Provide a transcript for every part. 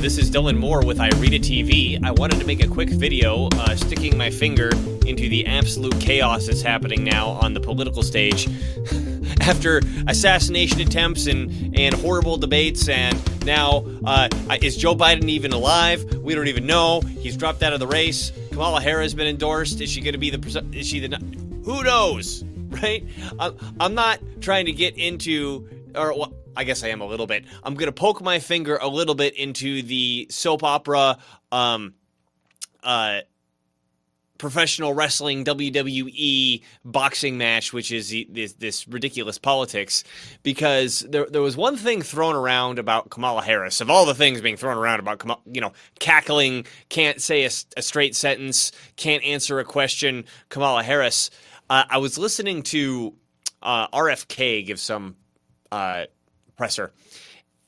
this is Dylan Moore with iRead It TV. I wanted to make a quick video sticking my finger into the absolute chaos that's happening now on the political stage. After assassination attempts and horrible debates, and now, is Joe Biden even alive? We don't even know. He's dropped out of the race. Kamala Harris has been endorsed. Is she going to be who knows, right? I'm not trying to get into, well, I guess I am a little bit. I'm going to poke my finger a little bit into the soap opera, professional wrestling WWE boxing match, which is this ridiculous politics, because there was one thing thrown around about Kamala Harris, of all the things being thrown around about cackling, can't say a straight sentence, can't answer a question, Kamala Harris. I was listening to RFK give some presser,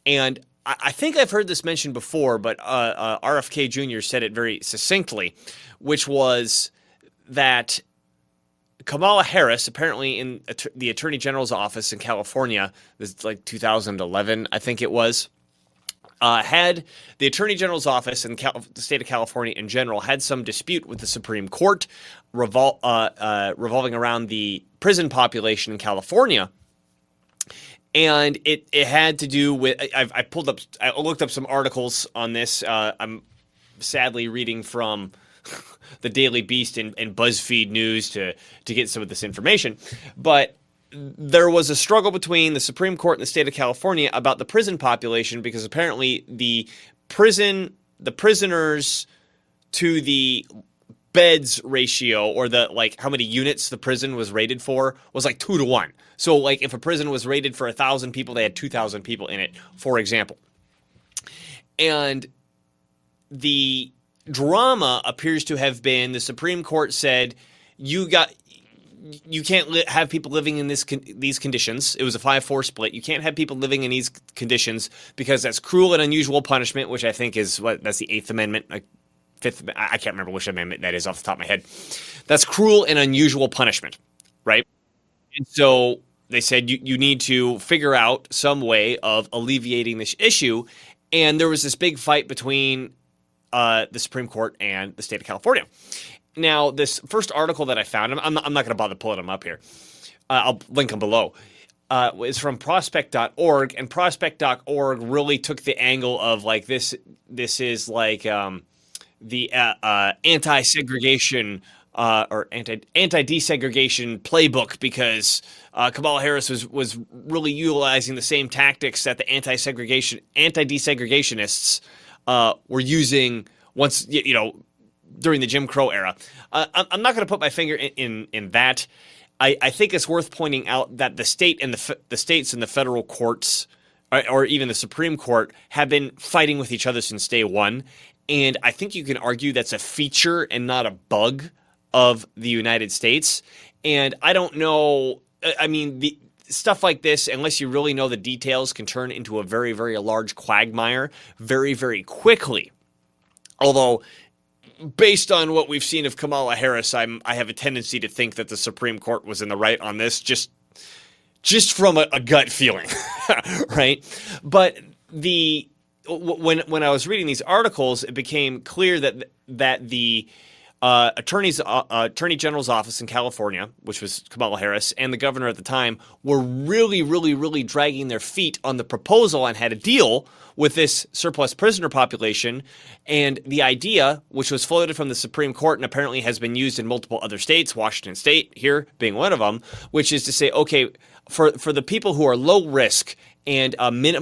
and I think I've heard this mentioned before, but RFK Jr. said it very succinctly, which was that Kamala Harris, apparently in the Attorney General's office in California, this is like 2011, I think it was, had the Attorney General's office in the state of California in general had some dispute with the Supreme Court revolving around the prison population in California. And it had to do with, I looked up some articles on this. I'm sadly reading from the Daily Beast and BuzzFeed News to get some of this information. But there was a struggle between the Supreme Court and the state of California about the prison population, because apparently the prisoners to the beds ratio, or how many units the prison was rated for, was like 2-1. So if a prison was rated for 1,000 people, they had 2,000 people in it, for example. And the drama appears to have been the Supreme Court said you can't have people living in these conditions. It was a 5-4 split. You can't have people living in these conditions because that's cruel and unusual punishment, which I think is that's the 8th Amendment. Fifth, I can't remember which amendment that is off the top of my head. That's cruel and unusual punishment, right? And so they said you need to figure out some way of alleviating this issue. And there was this big fight between the Supreme Court and the state of California. Now, this first article that I found, I'm not going to bother pulling them up here. I'll link them below. Is from prospect.org, and prospect.org really took the angle of this is the anti-segregation or anti-desegregation playbook, because Kamala Harris was really utilizing the same tactics that the anti-desegregationists were using during the Jim Crow era. I'm not going to put my finger in that. I think it's worth pointing out that the state and the states and the federal courts, or even the Supreme Court, have been fighting with each other since day one. And I think you can argue that's a feature and not a bug of the United States. And I don't know, the stuff like this, unless you really know the details, can turn into a very, very large quagmire very, very quickly. Although, based on what we've seen of Kamala Harris, I have a tendency to think that the Supreme Court was in the right on this, just from a gut feeling, right? But when I was reading these articles, it became clear that the Attorney General's office in California, which was Kamala Harris, and the governor at the time, were really, really, really dragging their feet on the proposal on how to deal with this surplus prisoner population. And the idea, which was floated from the Supreme Court and apparently has been used in multiple other states, Washington State here being one of them, which is to say, okay, for the people who are low risk and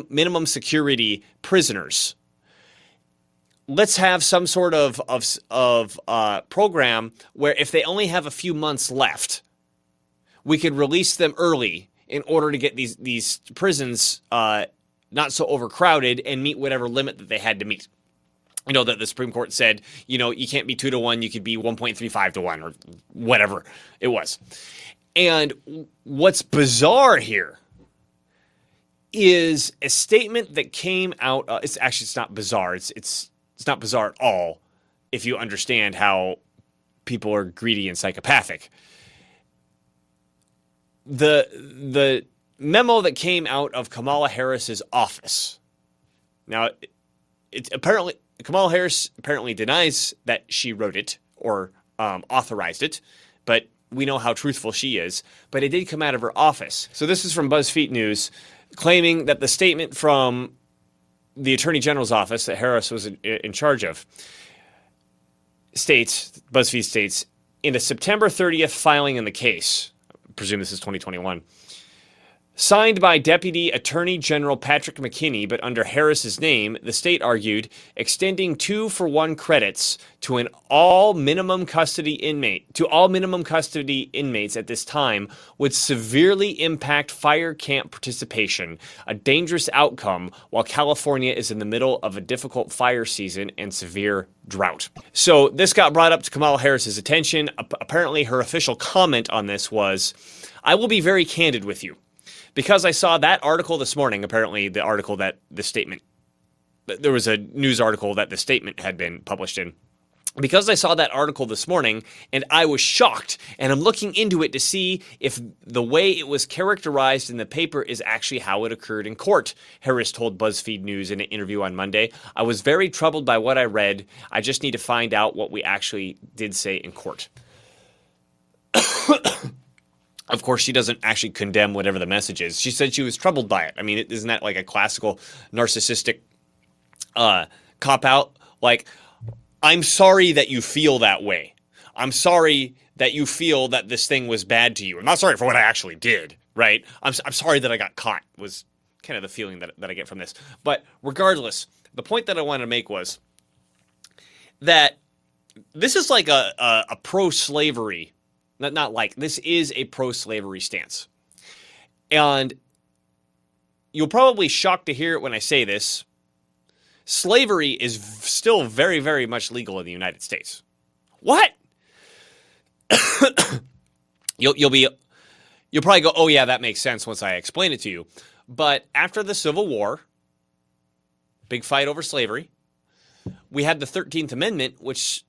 minimum security prisoners, let's have some sort of program where if they only have a few months left, we could release them early in order to get these prisons not so overcrowded and meet whatever limit that they had to meet. That the Supreme Court said, you can't be 2-1, you could be 1.35-1 or whatever it was. And what's bizarre here is a statement that came out. It's not bizarre. It's not bizarre at all if you understand how people are greedy and psychopathic. The memo that came out of Kamala Harris's office. Now, it's apparently Kamala Harris apparently denies that she wrote it or authorized it, but we know how truthful she is. But it did come out of her office. So this is from BuzzFeed News, claiming that the statement from the Attorney General's office that Harris was in charge of states, BuzzFeed states, in a September 30th filing in the case, I presume this is 2021, signed by Deputy Attorney General Patrick McKinney, but under Harris's name, the state argued extending 2-for-1 credits to all minimum custody inmates at this time would severely impact fire camp participation, a dangerous outcome while California is in the middle of a difficult fire season and severe drought. So this got brought up to Kamala Harris's attention. Apparently her official comment on this was, "I will be very candid with you. Because I saw that article this morning," apparently the article that the statement, there was a news article that the statement had been published in. Because I saw that article this morning and I was shocked, and I'm looking into it to see if the way it was characterized in the paper is actually how it occurred in court, Harris told BuzzFeed News in an interview on Monday. "I was very troubled by what I read. I just need to find out what we actually did say in court." Of course, she doesn't actually condemn whatever the message is. She said she was troubled by it. I mean, isn't that like a classical narcissistic cop-out? Like, I'm sorry that you feel that way. I'm sorry that you feel that this thing was bad to you. I'm not sorry for what I actually did, right? I'm sorry that I got caught, was kind of the feeling that I get from this. But regardless, the point that I wanted to make was that this is like a pro-slavery, this is a pro-slavery stance. And you'll probably shocked to hear it when I say this. Slavery is still very, very much legal in the United States. What? You'll probably go, "Oh yeah, that makes sense," once I explain it to you. But after the Civil War, big fight over slavery, we had the 13th Amendment, which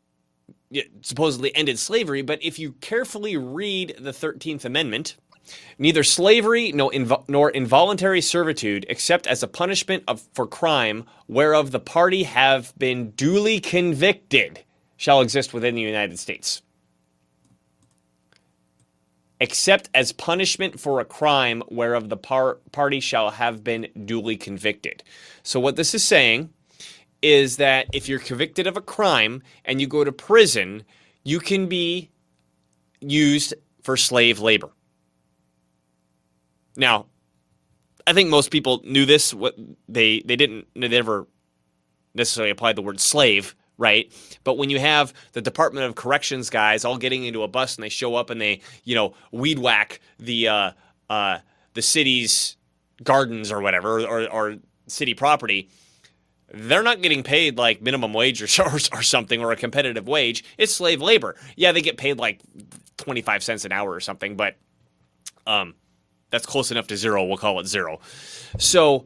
supposedly ended slavery. But if you carefully read the 13th Amendment, neither slavery nor involuntary servitude, except as a punishment for crime whereof the party have been duly convicted, shall exist within the United States. Except as punishment for a crime whereof the party shall have been duly convicted. So what this is saying is that if you're convicted of a crime and you go to prison, you can be used for slave labor. Now, I think most people knew this. They never necessarily applied the word slave, right? But when you have the Department of Corrections guys all getting into a bus and they show up and they, weed whack the city's gardens or whatever, or city property, they're not getting paid like minimum wage or something, or a competitive wage. It's slave labor. Yeah, they get paid like 25 cents an hour or something, but that's close enough to zero. We'll call it zero. So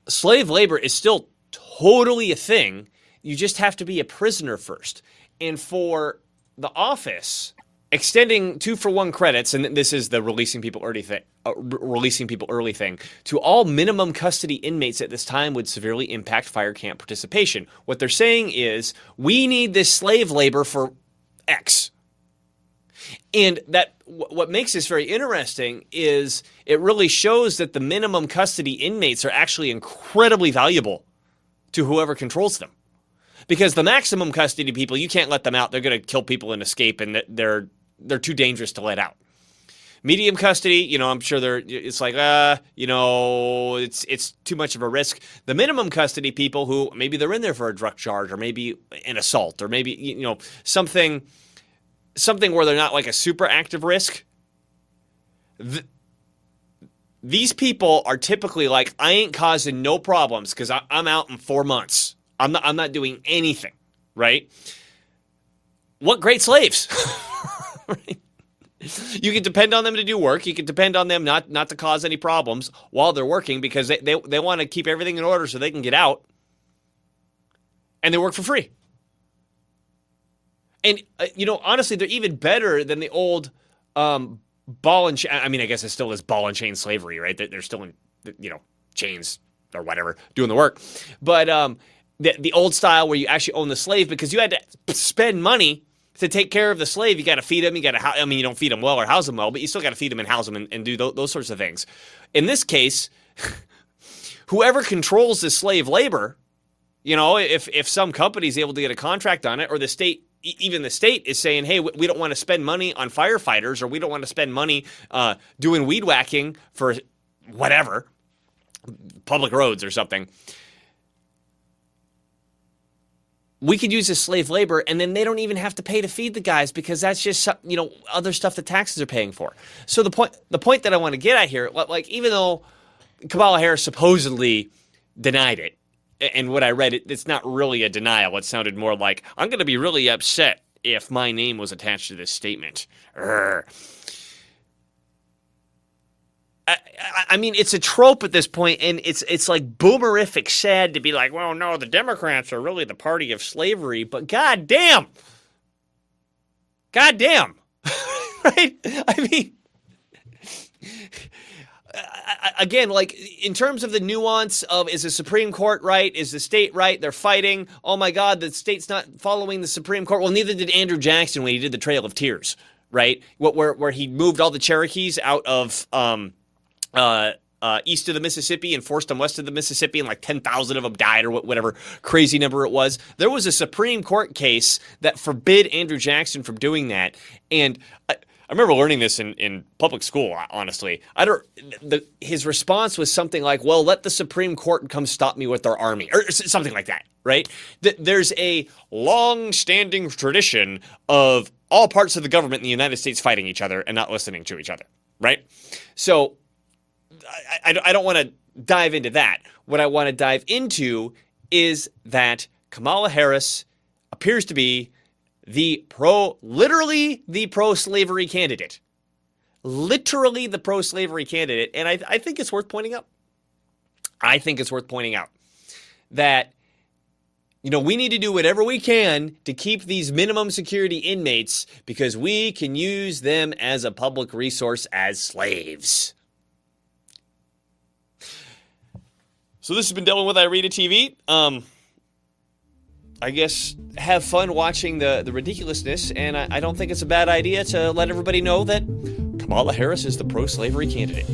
slave labor is still totally a thing. You just have to be a prisoner first. And for the office, extending 2-for-1 credits, and this is the releasing people early thing, to all minimum custody inmates at this time would severely impact fire camp participation. What they're saying is, we need this slave labor for X. And what makes this very interesting is it really shows that the minimum custody inmates are actually incredibly valuable to whoever controls them. Because the maximum custody people, you can't let them out. They're going to kill people and escape, and they're too dangerous to let out. Medium custody, I'm sure it's like, it's too much of a risk. The minimum custody people, who maybe they're in there for a drug charge, or maybe an assault, or maybe, something where they're not like a super active risk. These people are typically like, I ain't causing no problems because I'm out in 4 months. I'm not doing anything, right? What great slaves. Right? You can depend on them to do work. You can depend on them not to cause any problems while they're working, because they want to keep everything in order so they can get out. And they work for free. And, honestly, they're even better than the old ball and chain. I mean, I guess it still is ball and chain slavery, right? They're still in, chains or whatever, doing the work. But the old style where you actually own the slave, because you had to spend money to take care of the slave. You got to feed him. You got to, I mean, you don't feed him well or house him well, but you still got to feed him and house him and do those sorts of things. In this case, whoever controls the slave labor, if some company is able to get a contract on it, or the state, even the state is saying, hey, we don't want to spend money on firefighters, or we don't want to spend money doing weed whacking for whatever, public roads or something. We could use this slave labor, and then they don't even have to pay to feed the guys, because that's just, other stuff that taxes are paying for. So the point that I want to get at here, like, even though Kamala Harris supposedly denied it, and what I read, it's not really a denial. It sounded more like, I'm going to be really upset if my name was attached to this statement. I mean, it's a trope at this point, and it's like boomerific sad to be like, well, no, the Democrats are really the party of slavery, but goddamn, right? I mean, again, like, in terms of the nuance of, is the Supreme Court right? Is the state right? They're fighting. Oh my God, the state's not following the Supreme Court. Well, neither did Andrew Jackson when he did the Trail of Tears, right? Where he moved all the Cherokees out of east of the Mississippi and forced them west of the Mississippi, and like 10,000 of them died, or whatever crazy number it was. There was a Supreme Court case that forbid Andrew Jackson from doing that. And I remember learning this in public school, honestly. His response was something like, well, let the Supreme Court come stop me with their army, or something like that, right? There's a long-standing tradition of all parts of the government in the United States fighting each other and not listening to each other, right? So I don't want to dive into that. What I want to dive into is that Kamala Harris appears to be literally the pro-slavery candidate. Literally the pro-slavery candidate. And I think it's worth pointing out. I think it's worth pointing out that, we need to do whatever we can to keep these minimum security inmates, because we can use them as a public resource as slaves. So this has been Dylan with iRead TV. I guess have fun watching the ridiculousness, and I don't think it's a bad idea to let everybody know that Kamala Harris is the pro-slavery candidate.